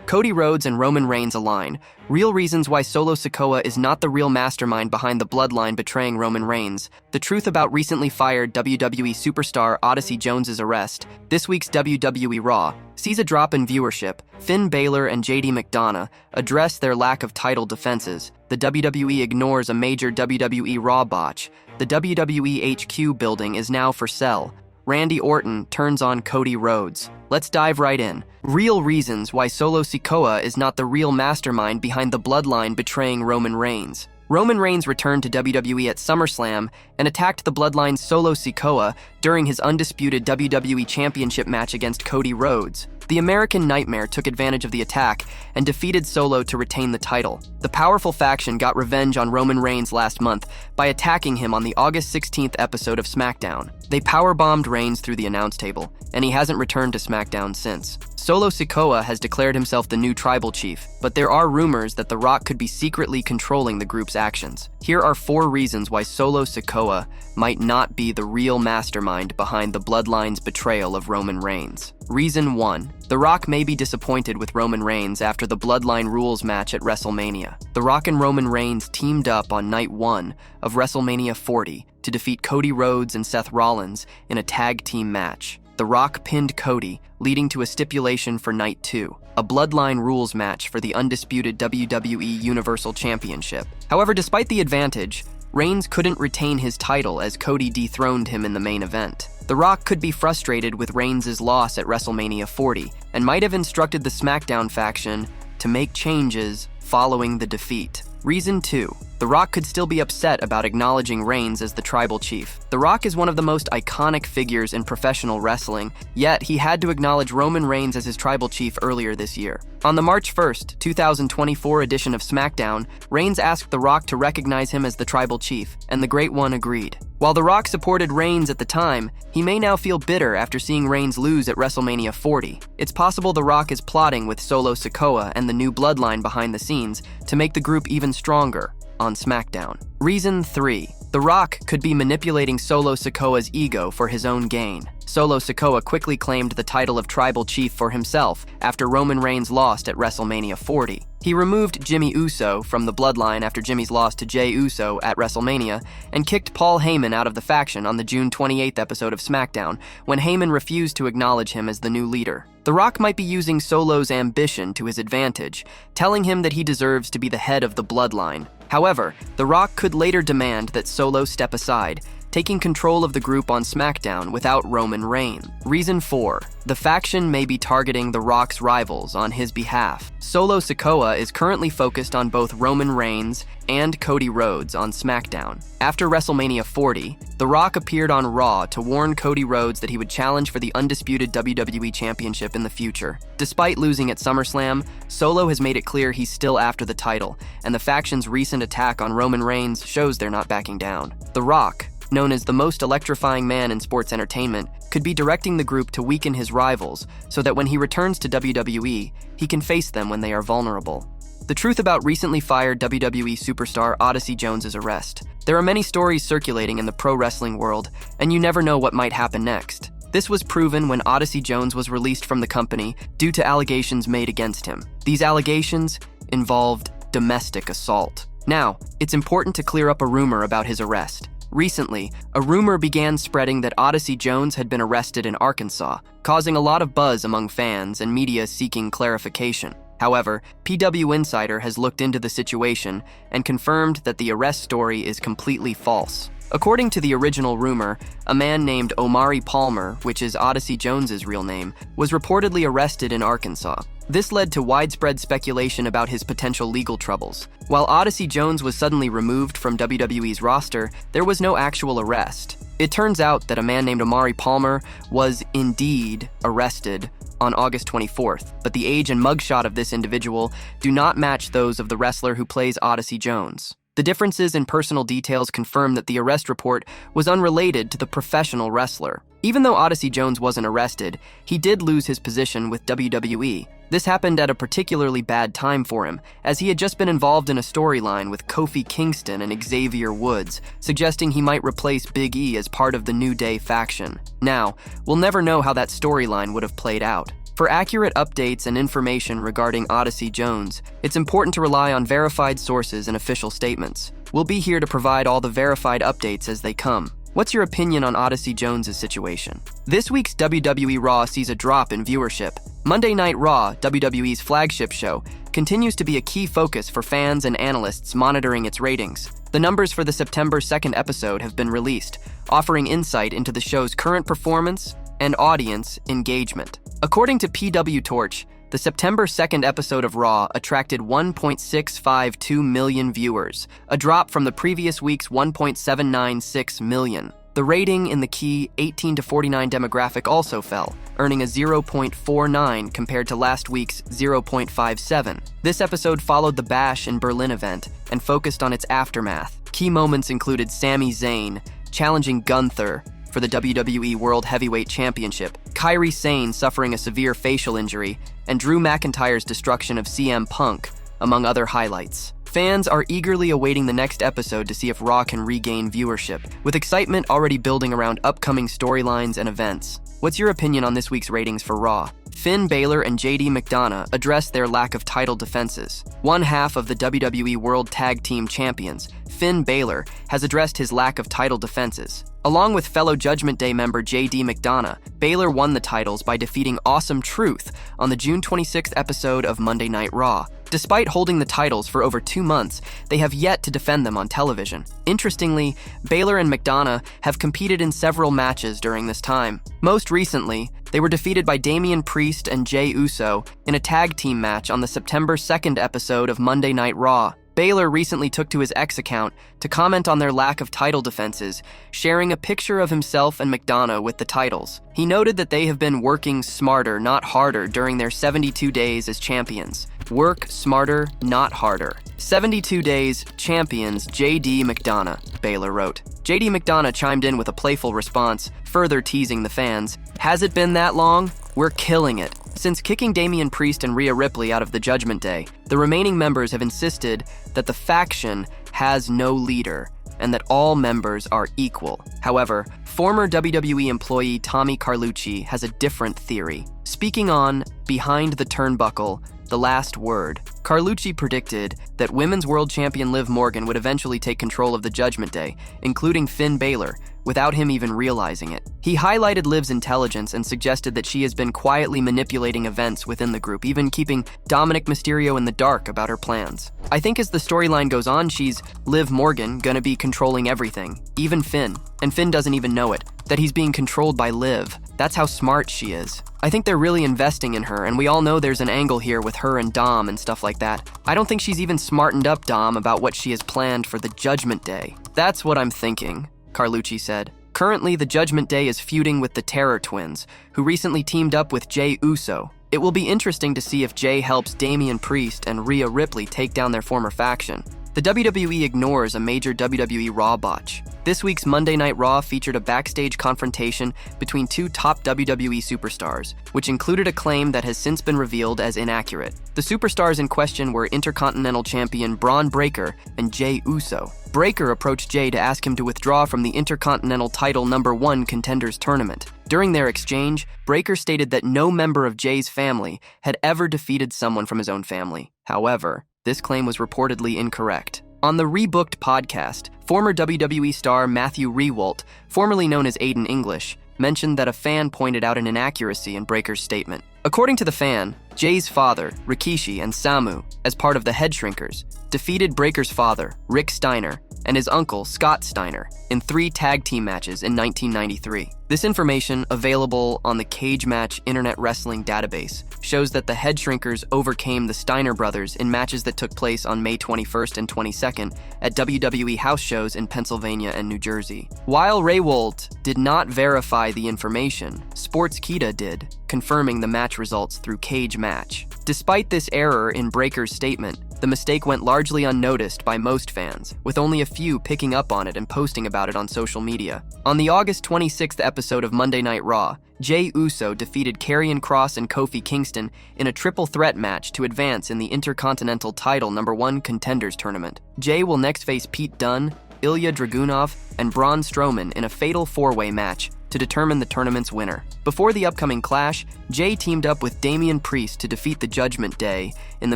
Cody Rhodes and Roman Reigns align. Real reasons why Solo Sikoa is not the real mastermind behind the Bloodline betraying Roman Reigns. The truth about recently fired WWE Superstar Odyssey Jones' arrest. This week's WWE RAW sees a drop in viewership. Finn Balor and JD McDonagh address their lack of title defenses. The WWE ignores a major WWE RAW botch. The WWE HQ building is now for sale. Randy Orton turns on Cody Rhodes. Let's dive right in. Real reasons why Solo Sikoa is not the real mastermind behind the Bloodline betraying Roman Reigns. Roman Reigns returned to WWE at SummerSlam and attacked the Bloodline's Solo Sikoa during his undisputed WWE Championship match against Cody Rhodes. The American Nightmare took advantage of the attack and defeated Solo to retain the title. The powerful faction got revenge on Roman Reigns last month by attacking him on the August 16th episode of SmackDown. They powerbombed Reigns through the announce table, and he hasn't returned to SmackDown since. Solo Sikoa has declared himself the new tribal chief, but there are rumors that The Rock could be secretly controlling the group's actions. Here are 4 reasons why Solo Sikoa might not be the real mastermind behind the Bloodline's betrayal of Roman Reigns. Reason 1. The Rock may be disappointed with Roman Reigns after the Bloodline Rules match at WrestleMania. The Rock and Roman Reigns teamed up on Night 1 of WrestleMania 40 to defeat Cody Rhodes and Seth Rollins in a tag team match. The Rock pinned Cody, leading to a stipulation for Night 2, a Bloodline Rules match for the undisputed WWE Universal Championship. However, despite the advantage, Reigns couldn't retain his title as Cody dethroned him in the main event. The Rock could be frustrated with Reigns' loss at WrestleMania 40 and might have instructed the SmackDown faction to make changes following the defeat. Reason 2. The Rock could still be upset about acknowledging Reigns as the tribal chief. The Rock is one of the most iconic figures in professional wrestling, yet he had to acknowledge Roman Reigns as his tribal chief earlier this year. On the March 1st, 2024 edition of SmackDown, Reigns asked The Rock to recognize him as the tribal chief, and the Great One agreed. While The Rock supported Reigns at the time, he may now feel bitter after seeing Reigns lose at WrestleMania 40. It's possible The Rock is plotting with Solo Sikoa and the new Bloodline behind the scenes to make the group even stronger on SmackDown. Reason 3. The Rock could be manipulating Solo Sikoa's ego for his own gain. Solo Sikoa quickly claimed the title of tribal chief for himself after Roman Reigns lost at WrestleMania 40. He removed Jimmy Uso from the Bloodline after Jimmy's loss to Jey Uso at WrestleMania and kicked Paul Heyman out of the faction on the June 28th episode of SmackDown when Heyman refused to acknowledge him as the new leader. The Rock might be using Solo's ambition to his advantage, telling him that he deserves to be the head of the Bloodline. However, The Rock could later demand that Solo step aside, taking control of the group on SmackDown without Roman Reigns. Reason 4. The faction may be targeting The Rock's rivals on his behalf. Solo Sikoa is currently focused on both Roman Reigns and Cody Rhodes on SmackDown. After WrestleMania 40, The Rock appeared on Raw to warn Cody Rhodes that he would challenge for the undisputed WWE Championship in the future. Despite losing at SummerSlam, Solo has made it clear he's still after the title, and the faction's recent attack on Roman Reigns shows they're not backing down. The Rock, known as the most electrifying man in sports entertainment, could be directing the group to weaken his rivals so that when he returns to WWE, he can face them when they are vulnerable. The truth about recently fired WWE Superstar Odyssey Jones' arrest. There are many stories circulating in the pro wrestling world, and you never know what might happen next. This was proven when Odyssey Jones was released from the company due to allegations made against him. These allegations involved domestic assault. Now, it's important to clear up a rumor about his arrest. Recently, a rumor began spreading that Odyssey Jones had been arrested in Arkansas, causing a lot of buzz among fans and media seeking clarification. However, PW Insider has looked into the situation and confirmed that the arrest story is completely false. According to the original rumor, a man named Omari Palmer, which is Odyssey Jones's real name, was reportedly arrested in Arkansas. This led to widespread speculation about his potential legal troubles. While Odyssey Jones was suddenly removed from WWE's roster, there was no actual arrest. It turns out that a man named Omari Palmer was indeed arrested on August 24th, but the age and mugshot of this individual do not match those of the wrestler who plays Odyssey Jones. The differences in personal details confirm that the arrest report was unrelated to the professional wrestler. Even though Odyssey Jones wasn't arrested, he did lose his position with WWE. This happened at a particularly bad time for him, as he had just been involved in a storyline with Kofi Kingston and Xavier Woods, suggesting he might replace Big E as part of the New Day faction. Now, we'll never know how that storyline would have played out. For accurate updates and information regarding Odyssey Jones, it's important to rely on verified sources and official statements. We'll be here to provide all the verified updates as they come. What's your opinion on Odyssey Jones' situation? This week's WWE RAW sees a drop in viewership. Monday Night Raw, WWE's flagship show, continues to be a key focus for fans and analysts monitoring its ratings. The numbers for the September 2nd episode have been released, offering insight into the show's current performance and audience engagement. According to PW Torch, the September 2nd episode of Raw attracted 1.652 million viewers, a drop from the previous week's 1.796 million. The rating in the key 18 to 49 demographic also fell, earning a 0.49 compared to last week's 0.57. This episode followed the Bash in Berlin event and focused on its aftermath. Key moments included Sami Zayn challenging Gunther for the WWE World Heavyweight Championship, Kairi Sane suffering a severe facial injury, and Drew McIntyre's destruction of CM Punk, among other highlights. Fans are eagerly awaiting the next episode to see if Raw can regain viewership, with excitement already building around upcoming storylines and events. What's your opinion on this week's ratings for Raw? Finn Balor and JD McDonagh addressed their lack of title defenses. One half of the WWE World Tag Team Champions, Finn Balor, has addressed his lack of title defenses. Along with fellow Judgment Day member JD McDonagh, Balor won the titles by defeating Awesome Truth on the June 26th episode of Monday Night Raw. Despite holding the titles for over 2 months, they have yet to defend them on television. Interestingly, Balor and McDonagh have competed in several matches during this time. Most recently, they were defeated by Damian Priest and Jey Uso in a tag team match on the September 2nd episode of Monday Night Raw. Balor recently took to his X account to comment on their lack of title defenses, sharing a picture of himself and McDonagh with the titles. He noted that they have been working smarter, not harder, during their 72 days as champions. Work smarter, not harder. 72 days, champions JD McDonagh, Balor wrote. JD McDonagh chimed in with a playful response, further teasing the fans. Has it been that long? We're killing it. Since kicking Damian Priest and Rhea Ripley out of the Judgment Day, the remaining members have insisted that the faction has no leader and that all members are equal. However, former WWE employee Tommy Carlucci has a different theory. Speaking on Behind the Turnbuckle, The Last Word, Carlucci predicted that Women's World Champion Liv Morgan would eventually take control of the Judgment Day, including Finn Balor, without him even realizing it. He highlighted Liv's intelligence and suggested that she has been quietly manipulating events within the group, even keeping Dominic Mysterio in the dark about her plans. I think as the storyline goes on, she's Liv Morgan gonna be controlling everything, even Finn. And Finn doesn't even know it, that he's being controlled by Liv. That's how smart she is. I think they're really investing in her, and we all know there's an angle here with her and Dom and stuff like that. I don't think she's even smartened up Dom about what she has planned for the Judgment Day. That's what I'm thinking, Carlucci said. Currently, the Judgment Day is feuding with the Terror Twins, who recently teamed up with Jey Uso. It will be interesting to see if Jey helps Damian Priest and Rhea Ripley take down their former faction. The WWE ignores a major WWE RAW botch. This week's Monday Night Raw featured a backstage confrontation between two top WWE superstars, which included a claim that has since been revealed as inaccurate. The superstars in question were Intercontinental Champion Braun Breaker and Jey Uso. Breaker approached Jey to ask him to withdraw from the Intercontinental title #1 Contenders Tournament. During their exchange, Breaker stated that no member of Jey's family had ever defeated someone from his own family. However, this claim was reportedly incorrect. On the Rebooked podcast, former WWE star Matthew Rehwoldt, formerly known as Aiden English, mentioned that a fan pointed out an inaccuracy in Breaker's statement. According to the fan, Jey's father, Rikishi, and Samu, as part of the Head Shrinkers, defeated Breaker's father, Rick Steiner, and his uncle, Scott Steiner, in 3 tag team matches in 1993. This information, available on the Cage Match Internet Wrestling database, shows that the Head Shrinkers overcame the Steiner brothers in matches that took place on May 21st and 22nd at WWE house shows in Pennsylvania and New Jersey. While Rehwoldt did not verify the information, Sportskeeda did, confirming the match results through Cage Match. Despite this error in Breaker's statement, the mistake went largely unnoticed by most fans, with only a few picking up on it and posting about it on social media. On the August 26th episode of Monday Night Raw, Jey Uso defeated Karrion Kross and Kofi Kingston in a triple threat match to advance in the Intercontinental title #1 Contenders Tournament. Jey will next face Pete Dunne, Ilya Dragunov, and Braun Strowman in a fatal 4-way match to determine the tournament's winner. Before the upcoming clash, Jay teamed up with Damian Priest to defeat the Judgment Day in the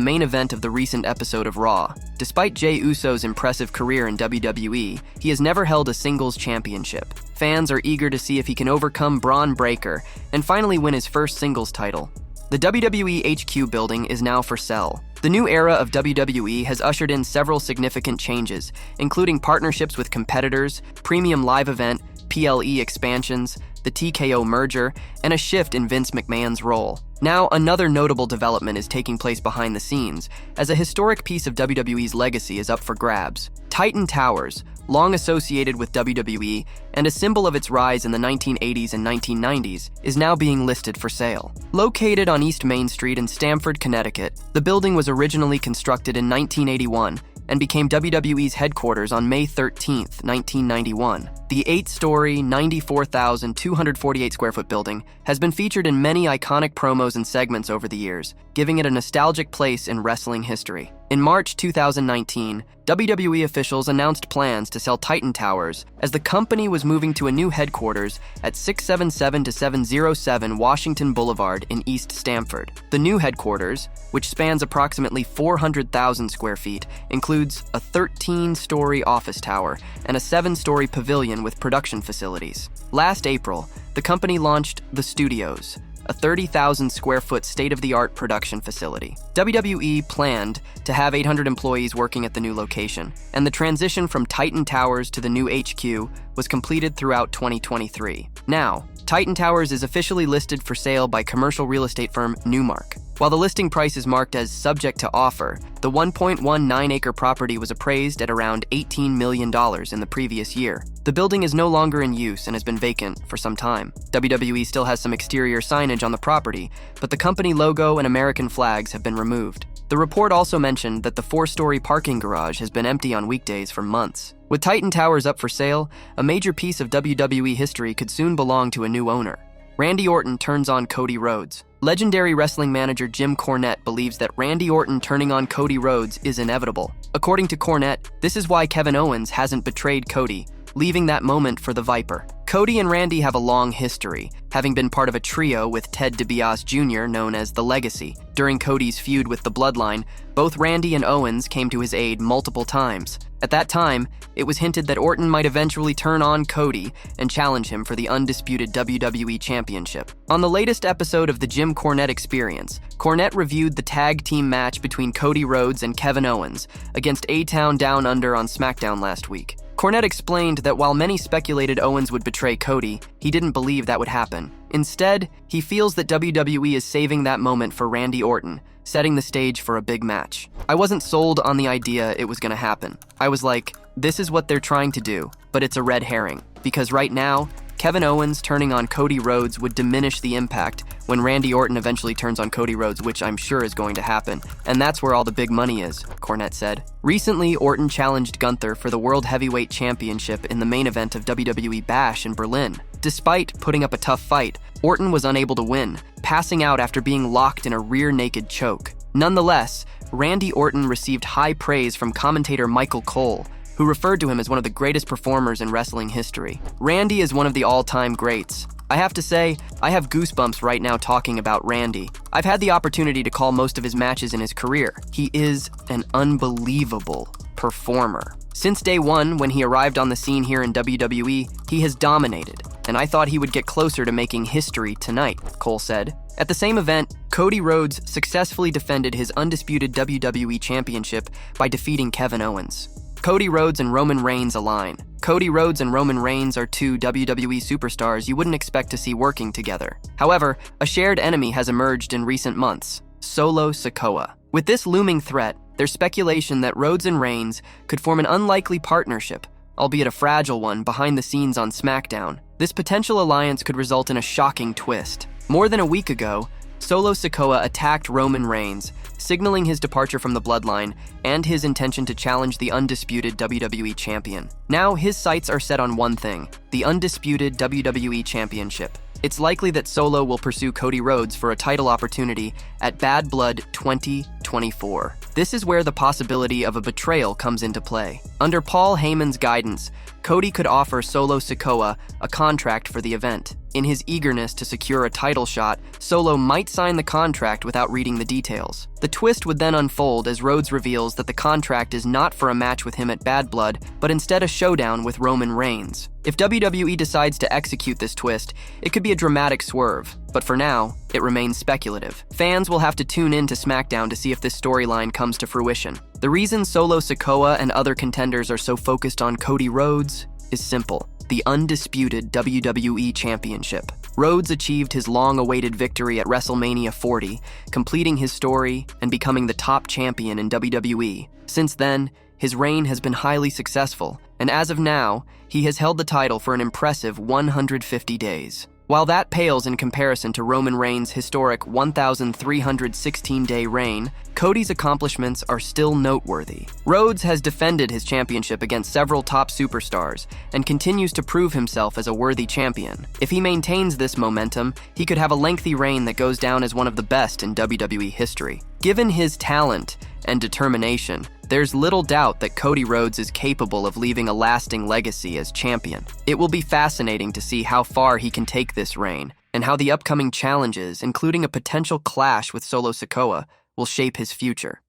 main event of the recent episode of Raw. Despite Jey Uso's impressive career in WWE, he has never held a singles championship. Fans are eager to see if he can overcome Braun Breaker and finally win his first singles title. The WWE HQ building is now for sale. The new era of WWE has ushered in several significant changes, including partnerships with competitors, premium live event, PLE expansions, the TKO merger, and a shift in Vince McMahon's role. Now, another notable development is taking place behind the scenes, as a historic piece of WWE's legacy is up for grabs. Titan Towers, long associated with WWE and a symbol of its rise in the 1980s and 1990s, is now being listed for sale. Located on East Main Street in Stamford, Connecticut, the building was originally constructed in 1981 and became WWE's headquarters on May 13, 1991. The 8-story, 94,248 square foot building has been featured in many iconic promos and segments over the years, giving it a nostalgic place in wrestling history. In March 2019, WWE officials announced plans to sell Titan Towers as the company was moving to a new headquarters at 677-707 Washington Boulevard in East Stamford. The new headquarters, which spans approximately 400,000 square feet, includes a 13-story office tower and a 7-story pavilion with production facilities. Last April, the company launched The Studios, a 30,000 square foot state-of-the-art production facility. WWE planned to have 800 employees working at the new location, and the transition from Titan Towers to the new HQ was completed throughout 2023. Now, Titan Towers is officially listed for sale by commercial real estate firm Newmark. While the listing price is marked as subject to offer, the 1.19-acre property was appraised at around $18 million in the previous year. The building is no longer in use and has been vacant for some time. WWE still has some exterior signage on the property, but the company logo and American flags have been removed. The report also mentioned that the 4-story parking garage has been empty on weekdays for months. With Titan Towers up for sale, a major piece of WWE history could soon belong to a new owner. Randy Orton turns on Cody Rhodes. Legendary wrestling manager Jim Cornette believes that Randy Orton turning on Cody Rhodes is inevitable. According to Cornette, this is why Kevin Owens hasn't betrayed Cody, leaving that moment for the Viper. Cody and Randy have a long history, having been part of a trio with Ted DiBiase Jr. known as The Legacy. During Cody's feud with the Bloodline, both Randy and Owens came to his aid multiple times. At that time, it was hinted that Orton might eventually turn on Cody and challenge him for the undisputed WWE Championship. On the latest episode of the Jim Cornette Experience, Cornette reviewed the tag team match between Cody Rhodes and Kevin Owens against A-Town Down Under on SmackDown last week. Cornette explained that while many speculated Owens would betray Cody, he didn't believe that would happen. Instead, he feels that WWE is saving that moment for Randy Orton, setting the stage for a big match. I wasn't sold on the idea it was gonna happen. I was like, this is what they're trying to do, but it's a red herring. Because right now, Kevin Owens turning on Cody Rhodes would diminish the impact when Randy Orton eventually turns on Cody Rhodes, which I'm sure is going to happen. And that's where all the big money is, Cornette said. Recently, Orton challenged Gunther for the World Heavyweight Championship in the main event of WWE Bash in Berlin. Despite putting up a tough fight, Orton was unable to win, passing out after being locked in a rear-naked choke. Nonetheless, Randy Orton received high praise from commentator Michael Cole, who referred to him as one of the greatest performers in wrestling history. Randy is one of the all-time greats. I have to say, I have goosebumps right now talking about Randy. I've had the opportunity to call most of his matches in his career. He is an unbelievable performer. Since day one, when he arrived on the scene here in WWE, he has dominated, and I thought he would get closer to making history tonight, Cole said. At the same event, Cody Rhodes successfully defended his undisputed WWE Championship by defeating Kevin Owens. Cody Rhodes and Roman Reigns align. Cody Rhodes and Roman Reigns are two WWE superstars you wouldn't expect to see working together. However, a shared enemy has emerged in recent months: Solo Sikoa. With this looming threat, there's speculation that Rhodes and Reigns could form an unlikely partnership, albeit a fragile one, behind the scenes on SmackDown. This potential alliance could result in a shocking twist. More than a week ago, Solo Sikoa attacked Roman Reigns, signaling his departure from the Bloodline and his intention to challenge the undisputed WWE Champion. Now his sights are set on one thing: the undisputed WWE Championship. It's likely that Solo will pursue Cody Rhodes for a title opportunity at Bad Blood 2023. 2024. This is where the possibility of a betrayal comes into play. Under Paul Heyman's guidance, Cody could offer Solo Sikoa a contract for the event. In his eagerness to secure a title shot, Solo might sign the contract without reading the details. The twist would then unfold as Rhodes reveals that the contract is not for a match with him at Bad Blood, but instead a showdown with Roman Reigns. If WWE decides to execute this twist, it could be a dramatic swerve, but for now, it remains speculative. Fans will have to tune in to SmackDown to see if this storyline comes to fruition. The reason Solo Sikoa and other contenders are so focused on Cody Rhodes is simple: the undisputed WWE Championship. Rhodes achieved his long-awaited victory at WrestleMania 40, completing his story and becoming the top champion in WWE. Since then, his reign has been highly successful, and as of now, he has held the title for an impressive 150 days. While that pales in comparison to Roman Reigns' historic 1,316-day reign, Cody's accomplishments are still noteworthy. Rhodes has defended his championship against several top superstars and continues to prove himself as a worthy champion. If he maintains this momentum, he could have a lengthy reign that goes down as one of the best in WWE history. Given his talent and determination, there's little doubt that Cody Rhodes is capable of leaving a lasting legacy as champion. It will be fascinating to see how far he can take this reign, and how the upcoming challenges, including a potential clash with Solo Sikoa, will shape his future.